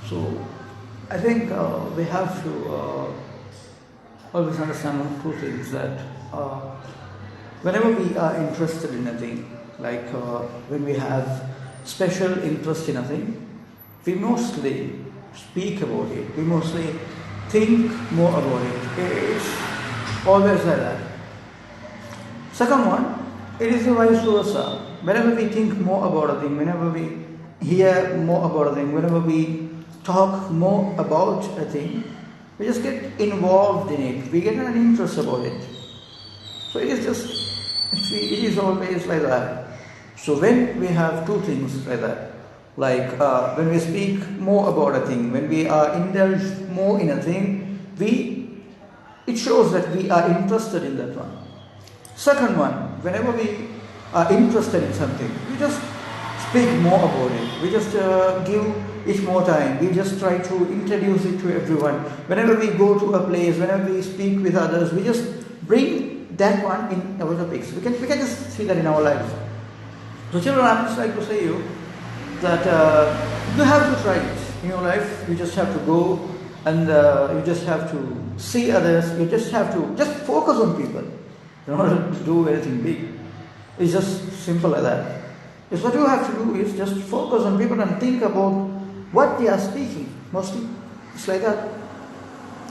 So I think we have to always understand two things, that whenever we are interested in a thing, like when we have special interest in a thing, we mostly speak about it, we mostly think more about it. It's always like that. Second one, it is vice versa. Whenever we think more about a thing, whenever we hear more about a thing, whenever we talk more about a thing, we just get involved in it, we get an interest about it. So it is always like that. So when we have two things like that, like when we speak more about a thing, when we are indulged more in a thing, it shows that we are interested in that one. Second one, whenever we are interested in something, we just speak more about it. We just give it more time. We just try to introduce it to everyone. Whenever we go to a place, whenever we speak with others, we just bring that one in our topics. We can just see that in our lives. So children, I would just like to say you that you have to try it in your life. You just have to go and you just have to see others. You just have to just focus on people. You don't have to do anything big. It's just simple like that. It's what you have to do is just focus on people and think about what they are speaking. Mostly, it's like that.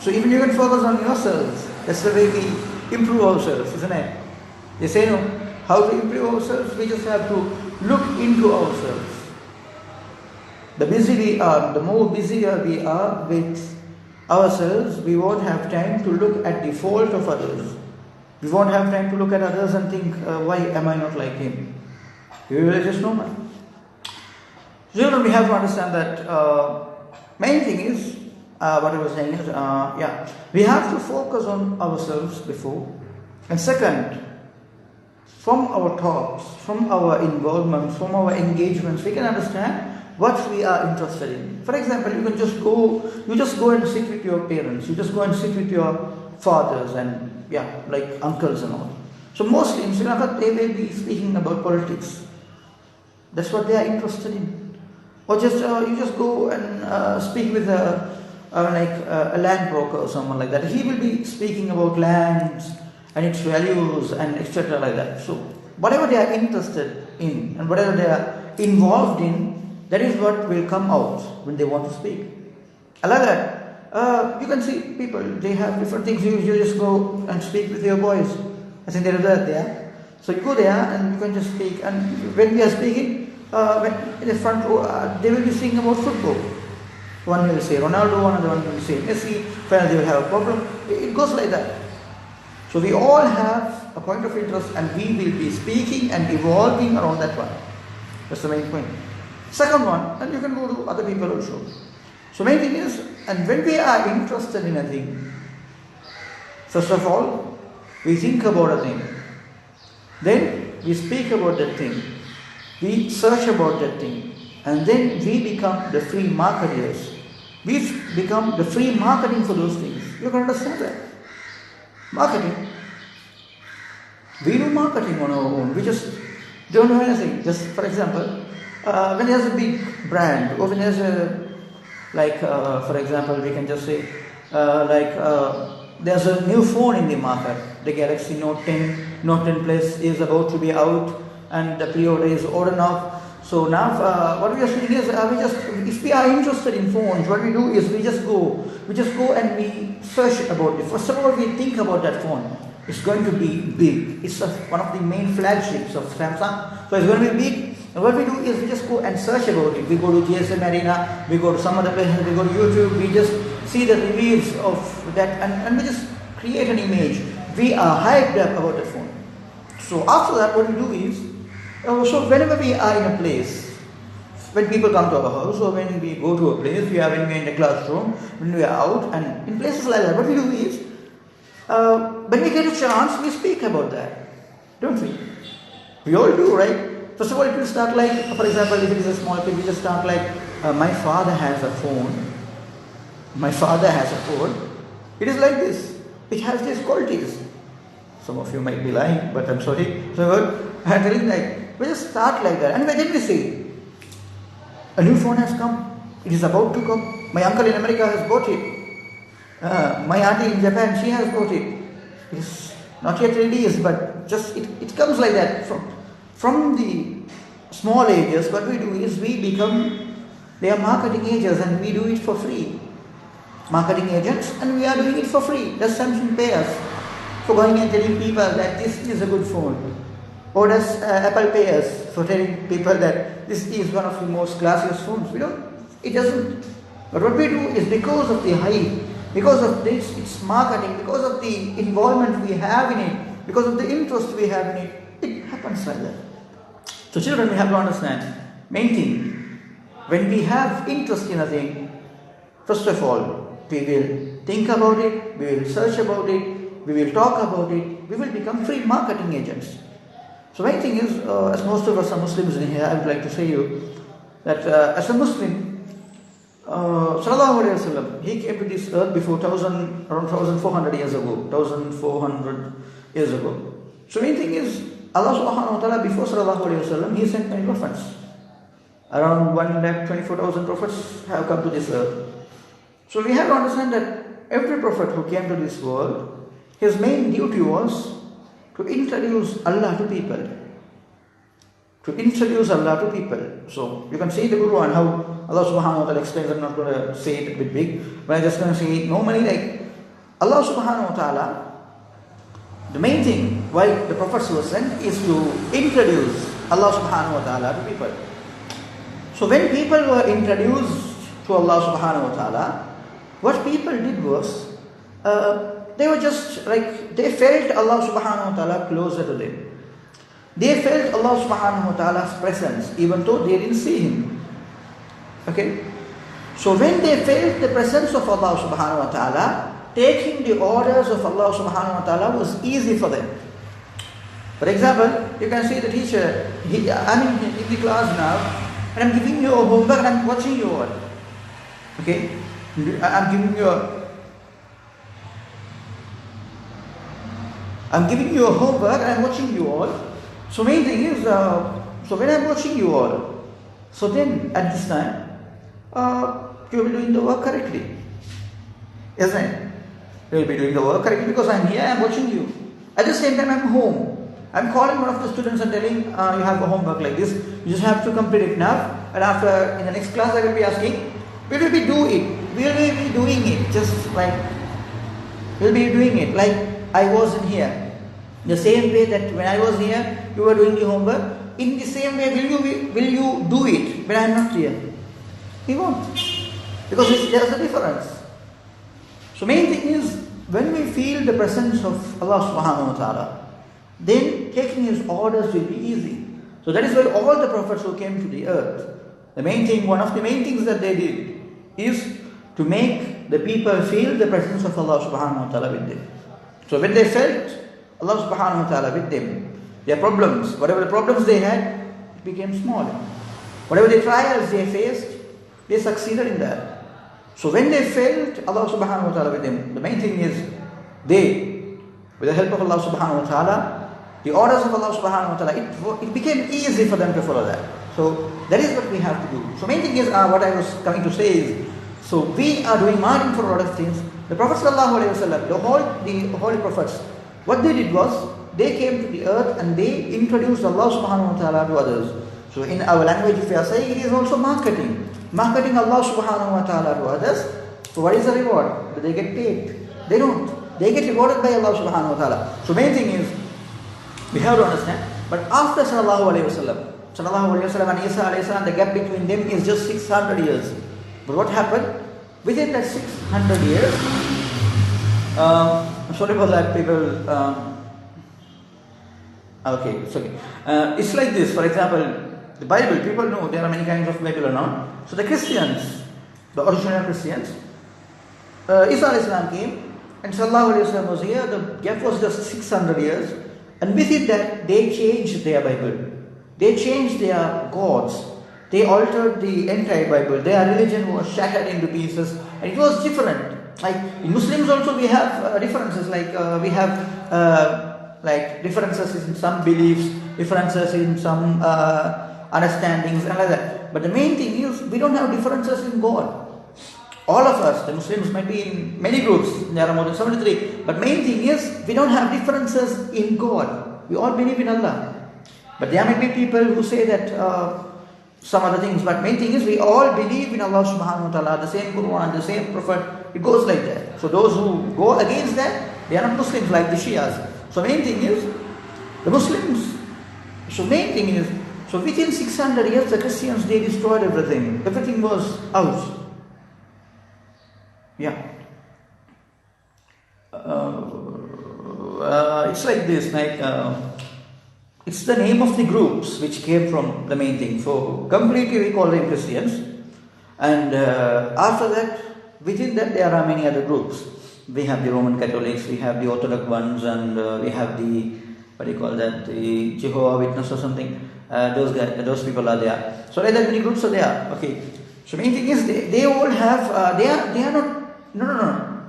So even you can focus on yourselves. That's the way we improve ourselves, isn't it? You say no. How to improve ourselves? We just have to look into ourselves. The busier we are, the more busier we are with ourselves, we won't have time to look at the fault of others. We won't have time to look at others and think, why am I not like him? You will just know that. So we have to understand that main thing is, what I was saying is, we have to focus on ourselves before. And second, from our talks, from our involvements, from our engagements, we can understand what we are interested in. For example, you just go and sit with your parents, you just go and sit with your fathers and like uncles and all. So mostly in Sri Lanka, they may be speaking about politics. That's what they are interested in. Or just you just go and speak with a land broker or someone like that. He will be speaking about lands and its values and etc. like that. So whatever they are interested in and whatever they are involved in, that is what will come out when they want to speak. I like that. You can see people, they have different things. You just go and speak with your boys. I think there is that there. So you go there and you can just speak. And when we are speaking, in the front row, they will be speaking about football. One will say Ronaldo, another one will say Messi. Finally, they will have a problem. It goes like that. So we all have a point of interest, and we will be speaking and evolving around that one. That's the main point. Second one, and you can go to other people also. So main thing is, and when we are interested in a thing, first of all, we think about a thing. Then we speak about that thing. We search about that thing. And then we become the free marketers. We become the free marketing for those things. You can understand that. Marketing. We do marketing on our own. We just don't know anything. Just for example, when there's a big brand, or when there's for example, we can just say, there's a new phone in the market. The Galaxy Note 10 Plus is about to be out, and the pre-order is ordered now. So now, what we are saying is, if we are interested in phones, what we do is we just go and we search about it. First of all, we think about that phone. It's going to be big. It's one of the main flagships of Samsung. So it's going to be big. And what we do is we just go and search about it. We go to GSM Arena, we go to some other places, we go to YouTube, we just see the reviews of that, and we just create an image. We are hyped up about the phone. So after that, what we do is, so whenever we are in a place, when people come to our house, or when we go to a place, when we are in a classroom, when we are out, and in places like that, what we do is, when we get a chance, we speak about that, don't we? We all do, right? First of all, it will start like, for example, if it is a small kid, we just start like, my father has a phone. My father has a phone. It is like this. It has these qualities. Some of you might be lying, but I'm sorry. So I'm telling that. We just start like that. And then we say, a new phone has come. It is about to come. My uncle in America has bought it. My auntie in Japan, she has bought it. It's not yet released, but just it comes like that. From the small ages, what we do is we become their marketing agents and we do it for free. Marketing agents, and we are doing it for free. Does Samsung pay us for going and telling people that this is a good phone? Or does Apple pay us for telling people that this is one of the most classiest phones? We don't. It doesn't. But what we do is because of the hype, because of this, its marketing, because of the involvement we have in it, because of the interest we have in it, it happens like that. So children, we have to understand, main thing, when we have interest in a thing, first of all, we will think about it, we will search about it, we will talk about it, we will become free marketing agents. So main thing is, as most of us are Muslims in here, I would like to say you that as a Muslim, Sallallahu Alaihi Wasallam, he came to this earth before around 1400 years ago, 1400 years ago. So main thing is, Allah Subhanahu Wa Taala before Sallallahu Alaihi Wasallam, he sent many prophets. Around 1,24,000 prophets have come to this earth. So we have to understand that every prophet who came to this world, his main duty was to introduce Allah to people. To introduce Allah to people. So you can see the Quran how Allah Subhanahu Wa Taala explains. I'm not going to say it a bit big, but I'm just going to say it normally, like Allah Subhanahu Wa Taala, the main thing why the prophets were sent is to introduce Allah Subhanahu Wa Taala to people. So when people were introduced to Allah Subhanahu Wa Taala, what people did was, they were just like, they felt Allah Subhanahu Wa Taala closer to them. They felt Allah Subhanahu Wa Taala's presence, even though they didn't see Him. Okay? So when they felt the presence of Allah Subhanahu Wa Taala, taking the orders of Allah Subhanahu Wa Taala was easy for them. For example, you can see the teacher, I'm in the class now, and I'm giving you a homework and I'm watching you all. Okay? I'm giving you a homework and I'm watching you all. So main thing is, so when I'm watching you all, so then at this time, you will be doing the work correctly. Isn't it? You will be doing the work correctly because I'm here, I'm watching you. At the same time, I'm home. I'm calling one of the students and telling, you have a homework like this, you just have to complete it now. And after, in the next class, I will be asking, will we be doing it just like, we'll be doing it like I wasn't here. The same way that when I was here, you were doing the homework. In the same way, will you do it when I am not here? We won't. Because there's a difference. So main thing is, when we feel the presence of Allah Subhanahu Wa Taala, then taking His orders will be easy. So that is why all the prophets who came to the earth, one of the main things that they did is to make the people feel the presence of Allah Subhanahu Wa Taala with them. So when they felt Allah Subhanahu Wa Taala with them, their problems, whatever the problems they had, it became smaller. Whatever the trials they faced, they succeeded in that. So when they felt Allah Subhanahu Wa Taala with them, the main thing is they, with the help of Allah Subhanahu Wa Taala, the orders of Allah Subhanahu Wa Taala, it became easy for them to follow that. So that is what we have to do. So main thing is, what I was coming to say is, so we are doing marketing for a lot of things. The Prophet Sallallahu Alaihi Wasallam, the holy prophets, what they did was, they came to the earth and they introduced Allah Subhanahu Wa Taala to others. So in our language, if we are saying, it is also marketing. Marketing Allah Subhanahu Wa Taala to others. So what is the reward? Do they get paid? They don't. They get rewarded by Allah Subhanahu Wa Taala. So main thing is, we have to understand. But after Sallallahu Alaihi Wasallam and Isa Alayhi Salam, the gap between them is just 600 years. But what happened? Within that 600 years, sorry for that, people. Okay, it's okay. It's like this. For example, the Bible, people know there are many kinds of Bible around. So the Christians, the original Christians, Isa Alayhi Salam came and Sallallahu Alaihi Wasallam was here. The gap was just 600 years. And within that, they changed their Bible. They changed their gods. They altered the entire Bible. Their religion was shattered into pieces. And it was different. Like in Muslims also we have differences. Like we have differences in some beliefs, differences in some understandings and like that. But the main thing is, we don't have differences in God. All of us, the Muslims, might be in many groups. There are more than 73. But main thing is, we don't have differences in God. We all believe in Allah. But there might be people who say that some other things. But main thing is, we all believe in Allah subhanahu wa ta'ala, the same Quran, the same Prophet. It goes like that. So those who go against that, they are not Muslims like the Shias. So main thing is, the Muslims. So main thing is, so within 600 years, the Christians, they destroyed everything. Everything was out. Yeah. It's like this, like it's the name of the groups which came from the main thing. So completely we call them Christians, and after that, within that there are many other groups. We have the Roman Catholics, we have the Orthodox ones, and we have the, what do you call that, the Jehovah's Witness or something. Those people are there. So like that many groups are there. Okay. So main thing is, they all have they are not. No.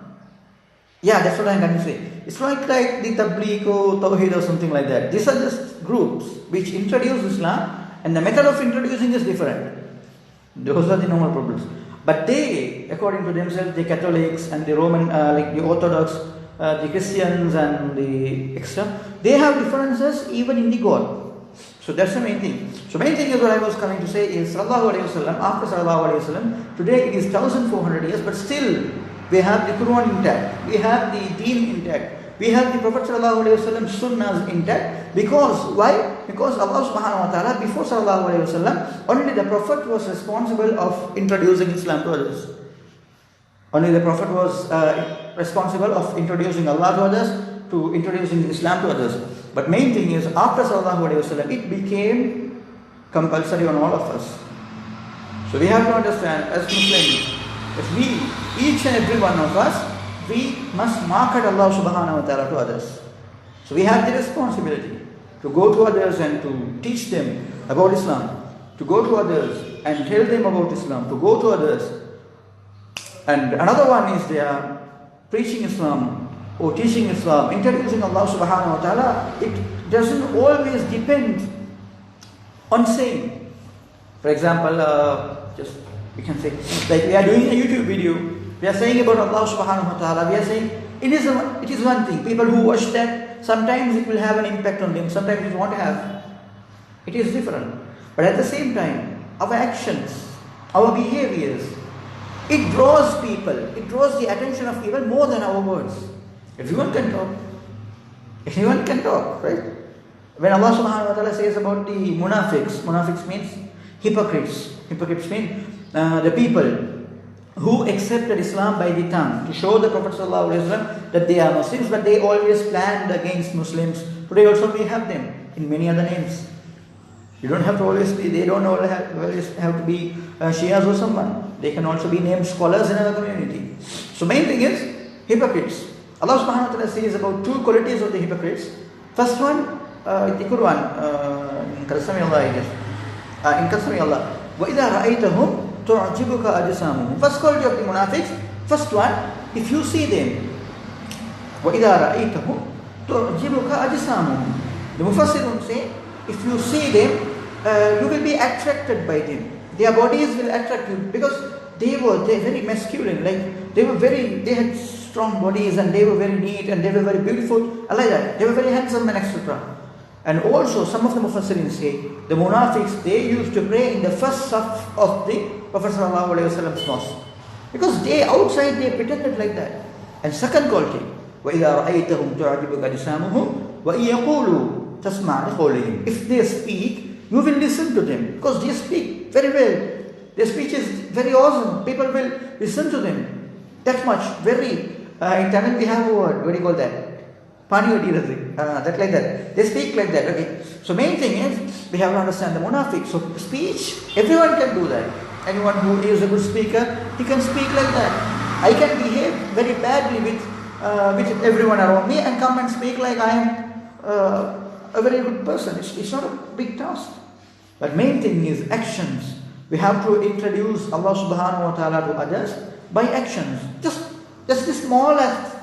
Yeah, that's what I'm going to say. It's not like the Tabligh or Tawheed or something like that. These are just groups which introduce Islam, and the method of introducing is different. Those are the normal problems. But they, according to themselves, the Catholics and the Roman, like the Orthodox, the Christians and the extra, they have differences even in the God. So that's the main thing. So main thing is what I was coming to say is, Sallallahu Alaihi Wasallam, after Sallallahu Alaihi Wasallam, today it is 1400 years, but still we have the Quran intact, we have the Deen intact, we have the Prophet Sallallahu Alaihi Wasallam Sunnahs intact. Because, why? Because Allah Subhanahu Wa Ta'ala, before Sallallahu Alaihi Wasallam, only the Prophet was responsible of introducing Islam to others. Only the Prophet was responsible of introducing Allah to others, to introducing Islam to others. But main thing is, after Sallallahu Alaihi Wasallam, it became compulsory on all of us. So we have to understand, as Muslims, that we, each and every one of us, we must market Allah Subhanahu Wa Ta'ala to others. So we have the responsibility to go to others and to teach them about Islam, to go to others and tell them about Islam, to go to others. And another one is there, preaching Islam or teaching Islam, introducing Allah Subhanahu Wa Ta'ala. It doesn't always depend on saying. For example, just we can say, like we are doing a YouTube video, we are saying about Allah Subhanahu Wa Ta'ala, we are saying it is one thing. People who watch that, sometimes it will have an impact on them, sometimes it won't have. It is different. But at the same time, our actions, our behaviors, it draws people, it draws the attention of people more than our words. Everyone can talk. Anyone can talk, right? When Allah Subhanahu Wa Ta'ala says about the munafiqs means hypocrites. Hypocrites mean the people who accepted Islam by the tongue to show the Prophet ﷺ that they are Muslims, but they always planned against Muslims. Today also we have them in many other names. You don't have to always be, they don't always have to be Shias or someone. They can also be named scholars in our community. So main thing is hypocrites. Allah Subhanahu Wa Ta'ala says about two qualities of the hypocrites. First one, in the Quran, in Qasami Allah, وَإِذَا رَأَيْتَهُمْ تُعْجِبُكَ أَجْسَامُهُمْ. First quality of the munafiqs, first one, if you see them, وَإِذَا رَأَيْتَهُمْ تُعْجِبُكَ أَجْسَامُهُمْ. The Mufassirun say, if you see them, you will be attracted by them. Their bodies will attract you because they're very masculine, like they had strong bodies and they were very neat and they were very beautiful, like that. They were very handsome and etc. And also some of the Mufassirin say, the Munafiqs, they used to pray in the first saf of the Prophet ﷺ's mosque. Because they outside, they pretended like that. And second quality, وَإِذَا رَأَيْتَهُمْ تُعْجِبُكَ أَجْسَامُهُمْ وَإِيَقُولُوا تَسْمَعْ لِقَوْلِهِمْ. If they speak, you will listen to them. Because they speak very well. Their speech is very awesome. People will listen to them. That much. Very, in Tamil we have a word, what do you call that? That like that. They speak like that. Okay. So main thing is, we have to understand the munafiq. So speech, everyone can do that. Anyone who is a good speaker, he can speak like that. I can behave very badly with everyone around me and come and speak like I am a very good person. It's not a big task. But main thing is actions. We have to introduce Allah Subhanahu Wa Ta'ala to others by actions. Just the smallest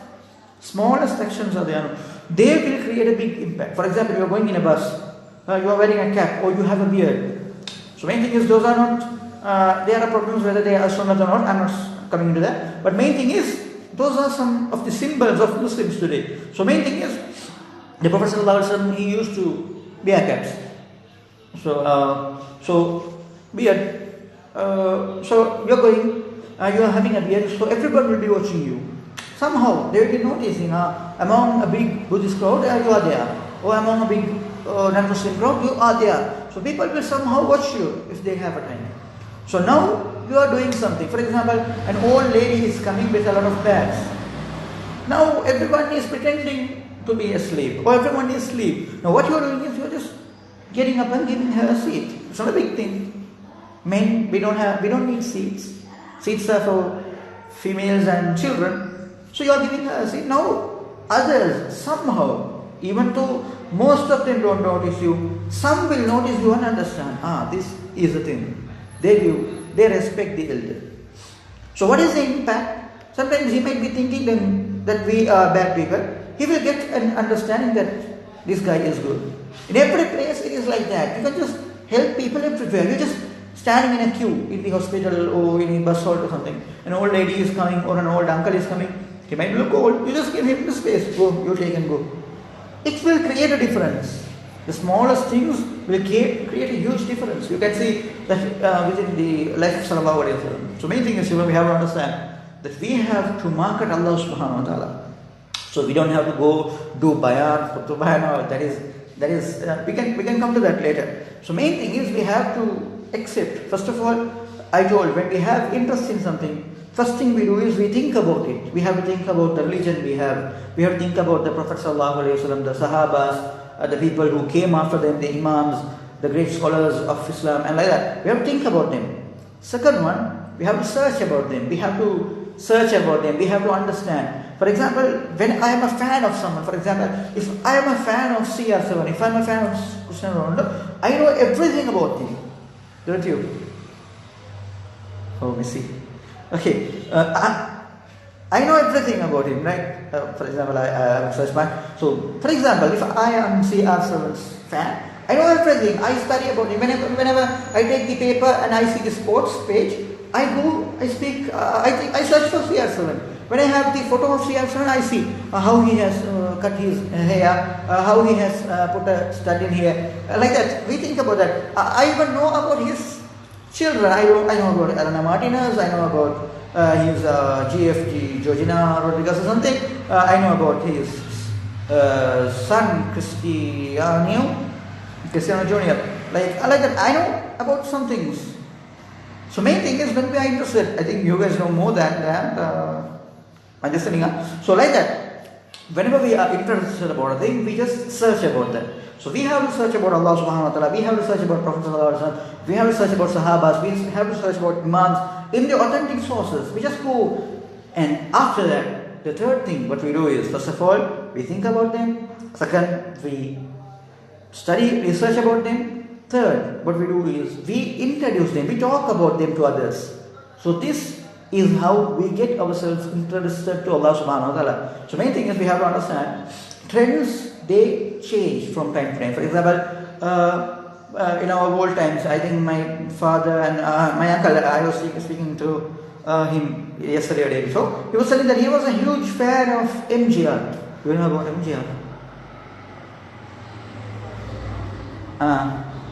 actions are there. They will create a big impact. For example, you are going in a bus, you are wearing a cap or you have a beard. So main thing is those are not, there are problems whether they are sunnah or not, I'm not coming into that. But main thing is, those are some of the symbols of Muslims today. So main thing is, the Prophet ﷺ, he used to wear caps. So beard. So you're going, you are having a beard, so everyone will be watching you. Somehow they will be noticing among a big Buddhist crowd, you are there, or among a big non-Muslim crowd, you are there. So people will somehow watch you if they have a time. So now you are doing something. For example, an old lady is coming with a lot of bags. Now everyone is pretending to be asleep, or everyone is asleep. Now what you are doing is you are just getting up and giving her a seat. It's not a big thing. Men, we don't need seats. Seats are for females and children. So you are giving her a seat. Now others somehow, even though most of them don't notice you, some will notice you and understand, this is the thing. They respect the elder. So what is the impact? Sometimes he might be thinking then that we are bad people. He will get an understanding that this guy is good. In every place it is like that. You can just help people everywhere. You just standing in a queue in the hospital or in a bus halt or something. An old lady is coming or an old uncle is coming. He might look old. You just give him the space. Go, you take and go. It will create a difference. The smallest things will create a huge difference. You can see that within the life of Sallallahu Alaihi Wasallam. So main thing is, we have to understand that we have to market Allah Subhanahu Wa Taala. So we don't have to go do bayat, that is we can come to that later. So main thing is we have to accept. First of all, I told, when we have interest in something, first thing we do is we think about it. We have to think about the religion we have. We have to think about the Prophet Sallallahu Alaihi Wasallam, the Sahabas, the people who came after them, the Imams, the great scholars of Islam, and like that. We have to think about them. Second one, we have to search about them. We have to search about them. We have to understand. For example, when I am a fan of someone, for example, if I am a fan of CR7, if I am a fan of Cristiano Ronaldo, I know everything about him. Don't you? Oh, Messi. Okay. I know everything about him, right? For example, I am such man. So, for example, if I am CR7's fan, I know everything. I study about him. Whenever I take the paper and I see the sports page, I go, I speak, I search for CR7. When I have the photo of CR7, I see how he has cut his hair, how he has put a stud in here, like that. We think about that. I even know about his children. I know about Elena Martinez. I know about his GFG Georgina Rodriguez or something. I know about his son Cristiano Jr. Like that. I know about some things. So main thing is when we are interested. I think you guys know more than that. Understanding? So like that, whenever we are interested about a thing, we just search about that. So we have to search about Allah Subhanahu Wa Taala. We have to search about Prophet Sallallahu Alaihi Wasallam. We have to search about Sahabas. We have to search about Imams in the authentic sources. We just go, and after that, the third thing what we do is, first of all, we think about them. Second, we study, research about them. Third, what we do is we introduce them. We talk about them to others. So this is how we get ourselves interested to Allah Subhanahu Wa Taala. So main thing is we have to understand trends, they change from time to time. For example, in our old times, I think my father and my uncle, I was speaking to him yesterday or day before. He was telling that he was a huge fan of MGR. You know about MGR?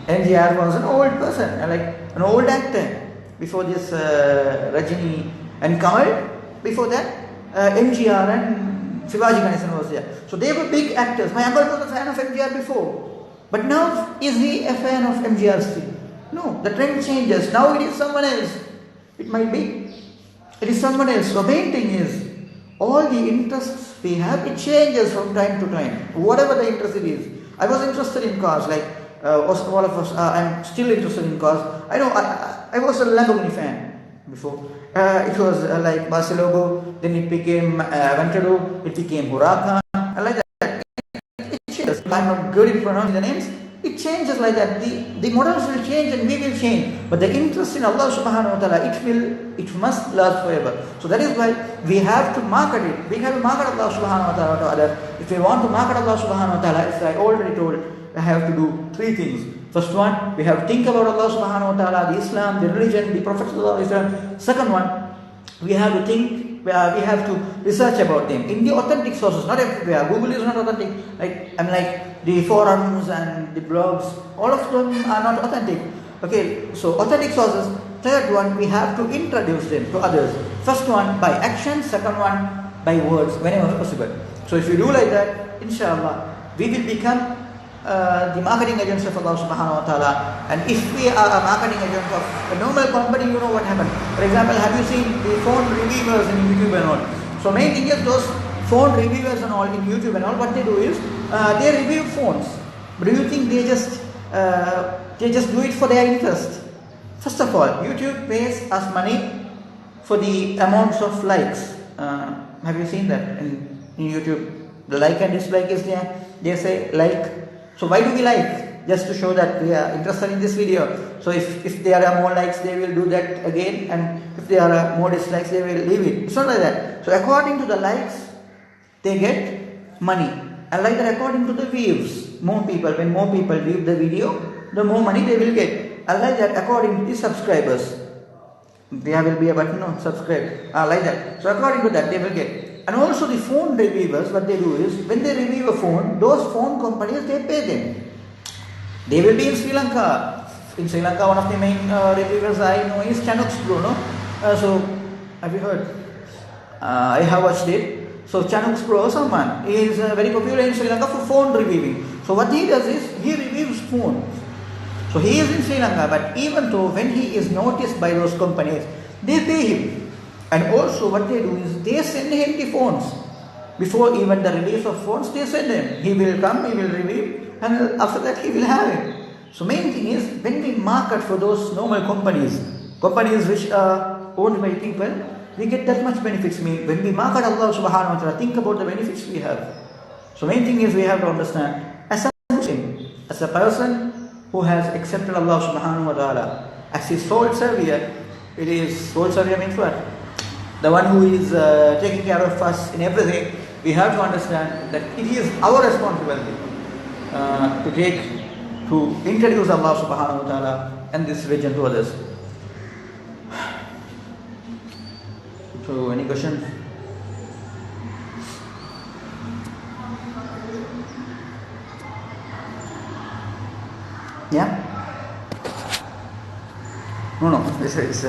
MGR was an old person, like an old actor. Before this, Rajini and Kamal. Before that, MGR and Shivaji Ganesan was there. So they were big actors. My uncle was a fan of MGR before. But now, is he a fan of MGR still? No, the trend changes. Now it is someone else. It might be. It is someone else. So main thing is, all the interests we have, it changes from time to time. Whatever the interest it is. I was interested in cars, like all of us, I'm still interested in cars. I know, I was a Lamborghini fan before. It was like Barcelona, then it became Aventador, it became Huracan, and like that. It changes. I'm not good in pronouncing the names. It changes like that. The models will change and we will change. But the interest in Allah Subhanahu Wa Taala, it must last forever. So that is why we have to market it. We have to market Allah Subhanahu Wa Taala to others. If we want to market Allah Subhanahu Wa Taala, as I already told, I have to do three things. First one, we have to think about Allah subhanahu wa ta'ala, the Islam, the religion, the Prophet sallallahu alaihi wasallam. Second one, we have to think, we have to research about them in the authentic sources, not everywhere. Google is not authentic. Like the forums and the blogs, all of them are not authentic. Okay, so authentic sources. Third one, we have to introduce them to others. First one by action, second one by words, whenever possible. So if you do like that, inshallah, we will become the marketing agents of Allah subhanahu wa ta'ala. And if we are a marketing agent of a normal company, you know what happened. For example, have you seen the phone reviewers in YouTube and all? So main thing is those phone reviewers and all in YouTube and all, what they do is they review phones. But do you think they just do it for their interest? First of all, YouTube pays us money for the amounts of likes. Have you seen that in YouTube? The like and dislike is there. They say like. So why do we like? Just to show that we are interested in this video. So if there are more likes, they will do that again. And if there are more dislikes, they will leave it. It's not like that. So according to the likes, they get money. And like that, according to the views, when more people view the video, the more money they will get. And like that, according to the subscribers, there will be a button on subscribe. Like that. So according to that, they will get. And also the phone reviewers, what they do is, when they review a phone, those phone companies, they pay them. They will be in Sri Lanka. In Sri Lanka, one of the main reviewers I know is Chanuk's Pro, no? So, have you heard? I have watched it. So Chanuk's Pro, someone, he is very popular in Sri Lanka for phone reviewing. So what he does is, he reviews phones. So he is in Sri Lanka, but even though when he is noticed by those companies, they pay him. And also what they do is, they send him the phones. Before even the release of phones, they send him. He will come, he will review, and after that he will have it. So main thing is, when we market for those normal companies which are owned by people, we get that much benefits. When we market Allah subhanahu wa ta'ala, think about the benefits we have. So main thing is, we have to understand, as a Muslim, as a person who has accepted Allah subhanahu wa ta'ala as his sole savior, it is, sole savior means what? The one who is taking care of us in everything. We have to understand that it is our responsibility to introduce Allah subhanahu wa ta'ala and this religion to others. So any questions? Yeah? No, this is